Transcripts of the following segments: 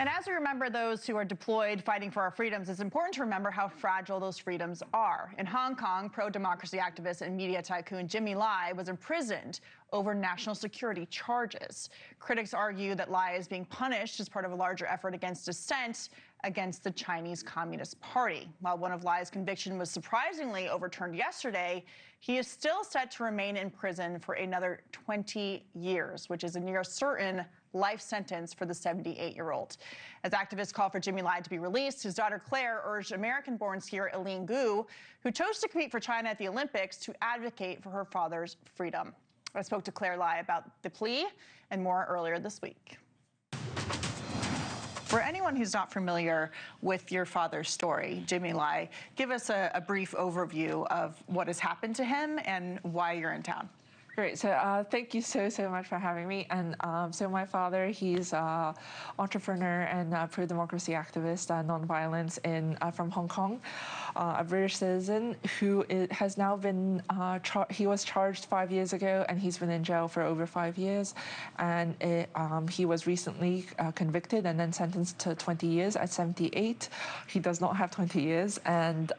And as we remember those who are deployed fighting for our freedoms, it's important to remember how fragile those freedoms are. In Hong Kong, pro-democracy activist and media tycoon Jimmy Lai was imprisoned over national security charges. Critics argue that Lai is being punished as part of a larger effort against dissent against the Chinese Communist Party. While one of Lai's conviction was surprisingly overturned yesterday, he is still set to remain in prison for another 20 years, which is a near certain life sentence for the 78-year-old. As activists call for Jimmy Lai to be released, his daughter Claire urged American-born skier Eileen Gu, who chose to compete for China at the Olympics, to advocate for her father's freedom. I spoke to Claire Lai about the plea and more earlier this week. For anyone who's not familiar with your father's story, Jimmy Lai, give us a brief overview of what has happened to him and why you're in town. Great. So thank you so much for having me. And so my father, he's an entrepreneur and pro-democracy activist, non-violence from Hong Kong, a British citizen who has now been, he was charged 5 years ago and he's been in jail for over 5 years. And he was recently convicted and then sentenced to 20 years at 78. He does not have 20 years. And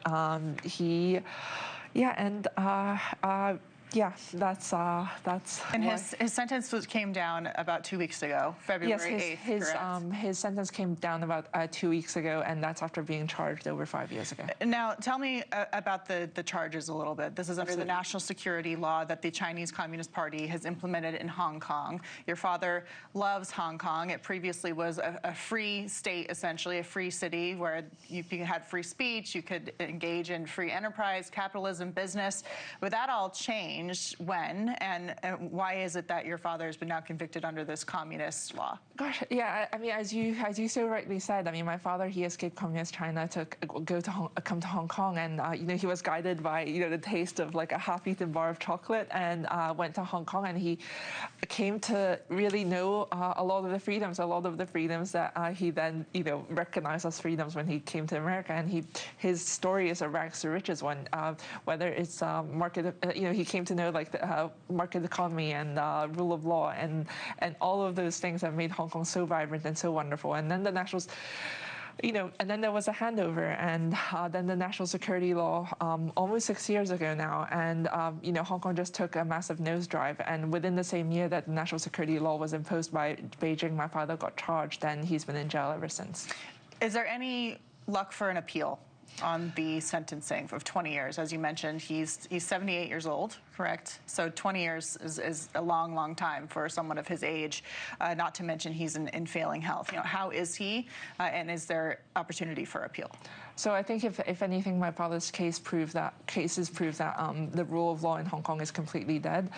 yeah, that's. And his sentence came down about 2 weeks ago, February 8th. His sentence came down about 2 weeks ago, and that's after being charged over 5 years ago. Now, tell me about the charges a little bit. This is under the national security law that the Chinese Communist Party has implemented in Hong Kong. Your father loves Hong Kong. It previously was a free state, essentially, a free city where you had free speech, you could engage in free enterprise, capitalism, business. But that all changed. When and why is it that your father has been now convicted under this communist law? Gosh, yeah, I mean, as you so rightly said, I mean, my father, he escaped communist China to come to Hong Kong, and you know, he was guided by the taste of like a half-eaten bar of chocolate, and went to Hong Kong, and he came to really know a lot of the freedoms that he then recognized as freedoms when he came to America, and his story is a rags to riches one. Whether it's market, he came to know like the market economy and rule of law and all of those things that made Hong Kong so vibrant and so wonderful. And then the nationals, and then there was a handover, and then the national security law almost 6 years ago now, and Hong Kong just took a massive nosedive. And within the same year that the national security law was imposed by Beijing, my father got charged, and he's been in jail ever since. Is there any luck for an appeal on the sentencing of 20 years? As you mentioned, he's 78 years old, correct? So 20 years is a long time for someone of his age, not to mention he's in failing health. How is he, and is there opportunity for appeal? So I think if anything, my father's cases prove that the rule of law in Hong Kong is completely dead.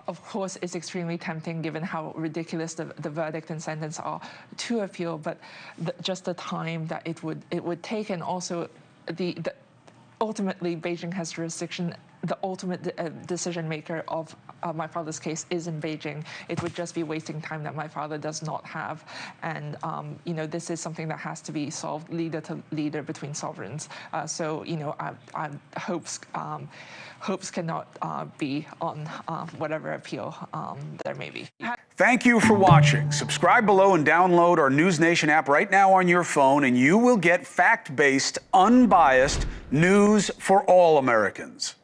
Of course, it's extremely tempting, given how ridiculous the verdict and sentence are, to appeal. But just the time that it would take, and also ultimately Beijing has jurisdiction. The ultimate decision maker of my father's case is in Beijing. It would just be wasting time that my father does not have. And this is something that has to be solved leader to leader between sovereigns. So hopes cannot be on whatever appeal there may be. Thank you for watching. Subscribe below and download our NewsNation app right now on your phone, and you will get fact-based, unbiased news for all Americans.